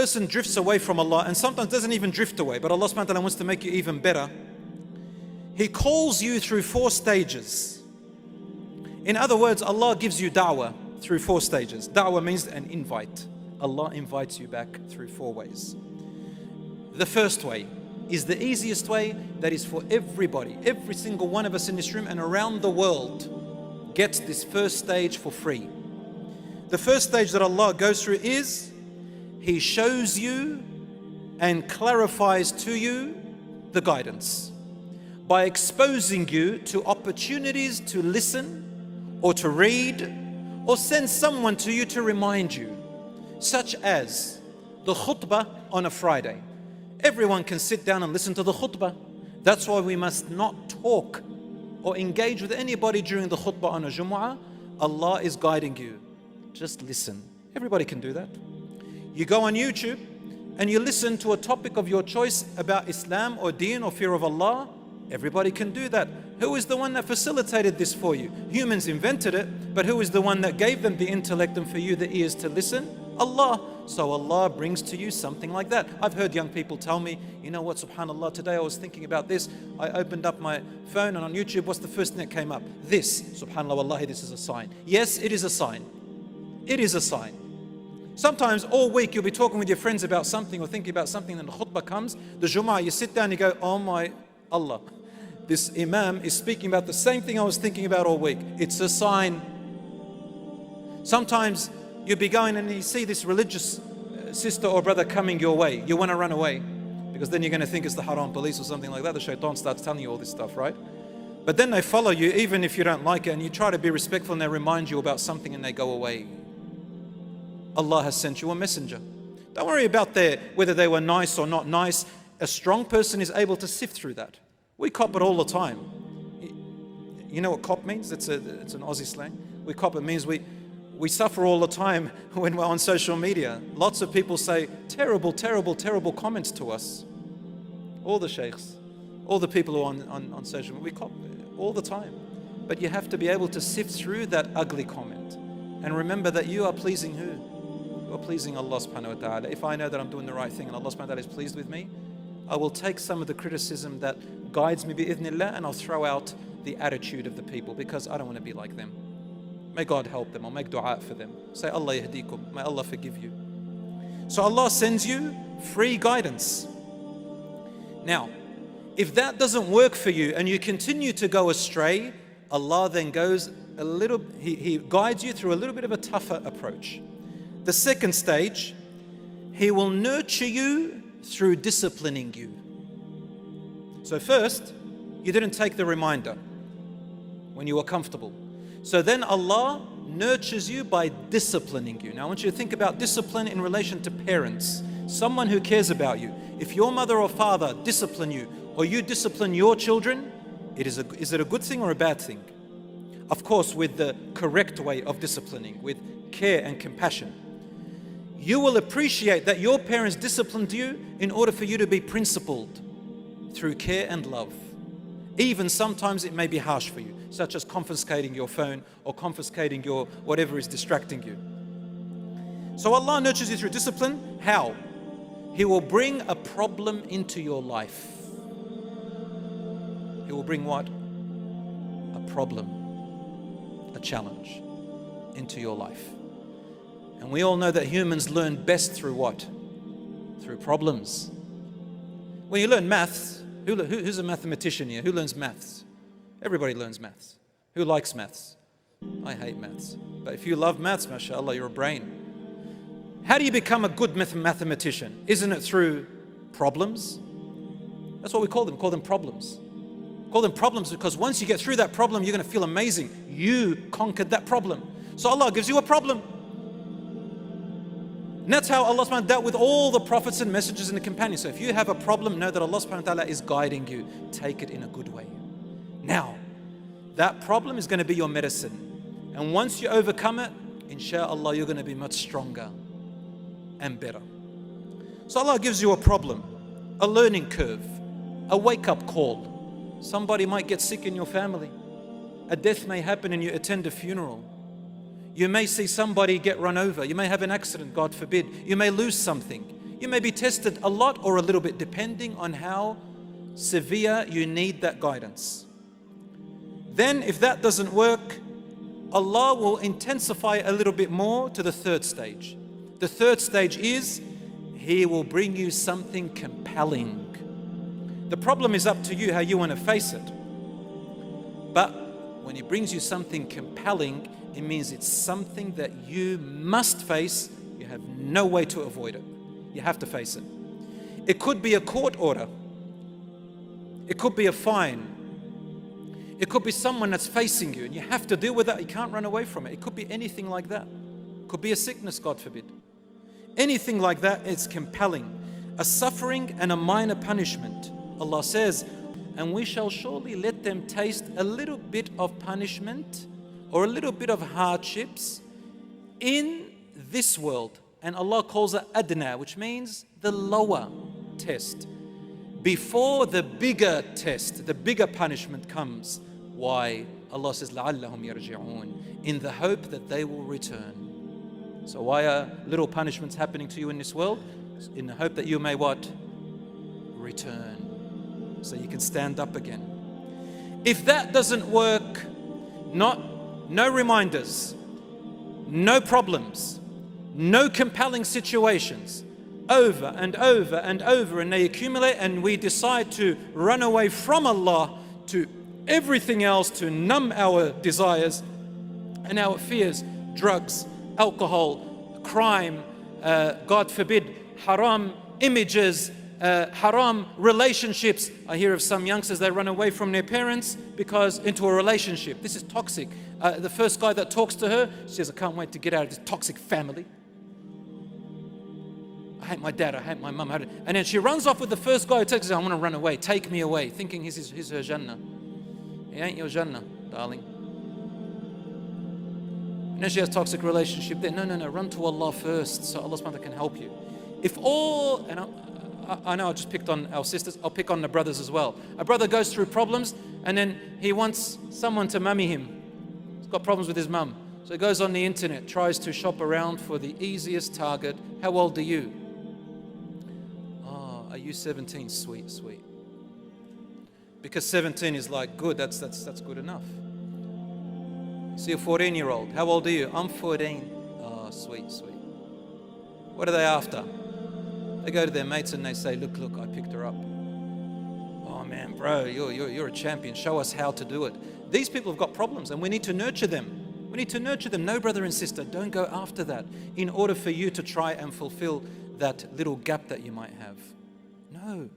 person drifts away from Allah, and sometimes doesn't even drift away, but Allah subhanahu wa ta'ala wants to make you even better. He calls you through 4 stages. In other words, Allah gives you da'wah through 4 stages. Da'wah means an invite. Allah invites you back through 4 ways. The first way is the easiest way, that is for everybody. Every single one of us in this room and around the world gets this first stage for free. The first stage that Allah goes through is He shows you and clarifies to you the guidance by exposing you to opportunities to listen or to read or send someone to you to remind you, such as the khutbah on a Friday. Everyone can sit down and listen to the khutbah. That's why we must not talk or engage with anybody during the khutbah on a Jumu'ah. Allah is guiding you. Just listen. Everybody can do that. You go on YouTube and you listen to a topic of your choice about Islam or Deen or fear of Allah. Everybody can do that. Who is the one that facilitated this for you? Humans invented it, but who is the one that gave them the intellect and for you the ears to listen? Allah. So Allah brings to you something like that. I've heard young people tell me, you know what, subhanAllah, today I was thinking about this. I opened up my phone and on YouTube, what's the first thing that came up? This. SubhanAllah, wallahi, this is a sign. Yes, it is a sign. It is a sign. Sometimes all week you'll be talking with your friends about something or thinking about something, and the khutbah comes, the Jumu'ah, you sit down and you go, oh my Allah, this Imam is speaking about the same thing I was thinking about all week. It's a sign. Sometimes you'll be going and you see this religious sister or brother coming your way. You want to run away because then you're going to think it's the haram police or something like that. The shaitan starts telling you all this stuff, right? But then they follow you even if you don't like it, and you try to be respectful and they remind you about something and they go away. Allah has sent you a messenger. Don't worry about whether they were nice or not nice. A strong person is able to sift through that. We cop it all the time. You know what cop means? It's an Aussie slang. We cop it means we suffer all the time when we're on social media. Lots of people say terrible, terrible, terrible comments to us. All the sheikhs, all the people who are on social media, we cop all the time. But you have to be able to sift through that ugly comment and remember that you are pleasing who? You are pleasing Allah subhanahu wa ta'ala. If I know that I'm doing the right thing and Allah subhanahu wa ta'ala is pleased with me, I will take some of the criticism that guides me bi-idhnillah and I'll throw out the attitude of the people because I don't want to be like them. May God help them. I'll make dua for them. Say, Allah yahdikum. May Allah forgive you. So Allah sends you free guidance. Now, if that doesn't work for you and you continue to go astray, Allah then goes He guides you through a little bit of a tougher approach. The second stage, He will nurture you through disciplining you. So first, you didn't take the reminder when you were comfortable. So then Allah nurtures you by disciplining you. Now I want you to think about discipline in relation to parents, someone who cares about you. If your mother or father discipline you, or you discipline your children, is it a good thing or a bad thing? Of course, with the correct way of disciplining, with care and compassion. You will appreciate that your parents disciplined you in order for you to be principled through care and love. Even sometimes it may be harsh for you, such as confiscating your phone or confiscating your whatever is distracting you. So Allah nurtures you through discipline. How? He will bring a problem into your life. He will bring what? A problem, a challenge into your life. And we all know that humans learn best through what? Through problems. When you learn maths, who's a mathematician here? Who learns maths? Everybody learns maths. Who likes maths? I hate maths. But if you love maths, mashallah, you're a brain. How do you become a good mathematician? Isn't it through problems? That's what we call them. Call them problems. Call them problems because once you get through that problem, you're going to feel amazing. You conquered that problem. So Allah gives you a problem. And that's how Allah subhanahu wa ta'ala dealt with all the prophets and messengers and the companions. So if you have a problem, know that Allah subhanahu wa ta'ala is guiding you. Take it in a good way. Now, that problem is going to be your medicine. And once you overcome it, inshallah, you're going to be much stronger and better. So Allah gives you a problem, a learning curve, a wake-up call. Somebody might get sick in your family. A death may happen and you attend a funeral. You may see somebody get run over. You may have an accident, God forbid. You may lose something. You may be tested a lot or a little bit, depending on how severe you need that guidance. Then if that doesn't work, Allah will intensify a little bit more to the third stage. The third stage is He will bring you something compelling. The problem is up to you how you want to face it. But when He brings you something compelling, it means it's something that you must face. You have no way to avoid it. You have to face it. It could be a court order. It could be a fine. It could be someone that's facing you and you have to deal with that. You can't run away from it. It could be anything like that. It could be a sickness, God forbid. Anything like that is compelling. A suffering and a minor punishment. Allah says, and we shall surely let them taste a little bit of punishment or a little bit of hardships in this world. And Allah calls it adna, which means the lower test. Before the bigger test, the bigger punishment comes. Why? Allah says, لَعَلَّهُمْ يَرْجِعُونَ, in the hope that they will return. So why are little punishments happening to you in this world? In the hope that you may what? Return. So you can stand up again. If that doesn't work, no reminders, no problems, no compelling situations, over and over and over, and they accumulate, and we decide to run away from Allah to everything else to numb our desires and our fears, drugs, alcohol, crime, God forbid, haram images, haram relationships. I hear of some youngsters, they run away from their parents because into a relationship. This is toxic. The first guy that talks to her, she says, I can't wait to get out of this toxic family. I hate my dad, I hate my mum. And then she runs off with the first guy who takes her, I want to run away, take me away, thinking he's her Jannah. He ain't your Jannah, darling. And then she has a toxic relationship there. No, run to Allah first so Allah subhanahu wa ta'ala can help you. If all, and I know I just picked on our sisters, I'll pick on the brothers as well. A brother goes through problems and then he wants someone to mummy him. He's got problems with his mum. So he goes on the internet, tries to shop around for the easiest target. How old are you? Oh, are you 17? Sweet. Because 17 is like good, that's good enough. See a 14-year-old. How old are you? I'm 14. Oh, sweet. What are they after? They go to their mates and they say, look, I picked her up. Oh man, bro, you're a champion. Show us how to do it. These people have got problems and we need to nurture them. We need to nurture them. No, brother and sister, don't go after that in order for you to try and fulfill that little gap that you might have. No,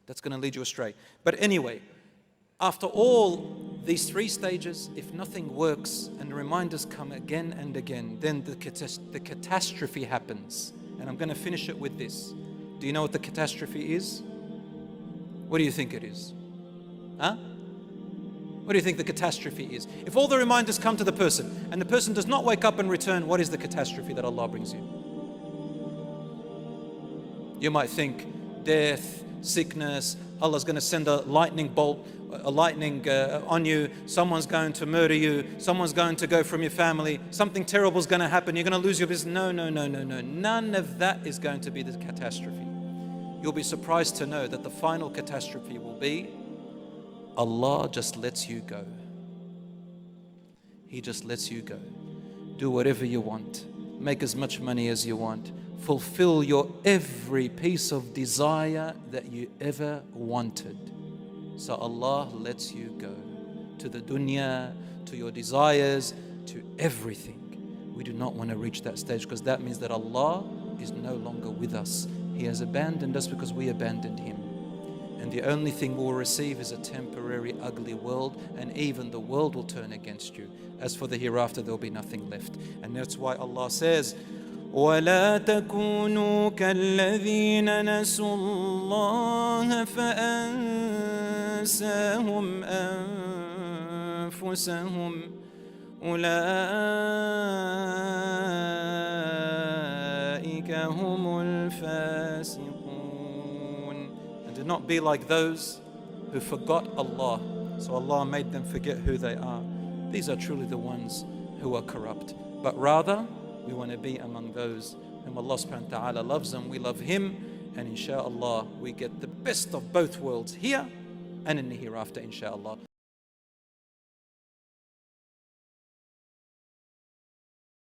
that's going to lead you astray. But anyway, after all these three stages, if nothing works and the reminders come again and again, then the catastrophe happens. And I'm going to finish it with this. Do you know what the catastrophe is? What do you think it is? Huh? What do you think the catastrophe is? If all the reminders come to the person and the person does not wake up and return, what is the catastrophe that Allah brings you? You might think death, sickness, Allah's going to send a lightning bolt, a lightning on you, someone's going to murder you, someone's going to go from your family, something terrible is going to happen, you're going to lose your business. No. None of that is going to be the catastrophe. You'll be surprised to know that the final catastrophe will be Allah just lets you go. He just lets you go. Do whatever you want. Make as much money as you want. Fulfill your every piece of desire that you ever wanted. So Allah lets you go to the dunya, to your desires, to everything. We do not want to reach that stage because that means that Allah is no longer with us. He has abandoned us because we abandoned Him. And the only thing we'll receive is a temporary, ugly world, and even the world will turn against you. As for the hereafter, there'll be nothing left. And that's why Allah says, وَلَا تَكُونُوا كَالَّذِينَ نَسُوا اللَّهَ فَأَنسَاهُمْ أَنفُسَهُمْ أُولَٰئِكَ هُمُ الْفَاسِقُونَ. Do not be like those who forgot Allah, so Allah made them forget who they are. These are truly the ones who are corrupt. But rather, we want to be among those whom Allah subhanahu wa ta'ala loves, and we love him, and inshallah we get the best of both worlds here and in the hereafter, inshallah.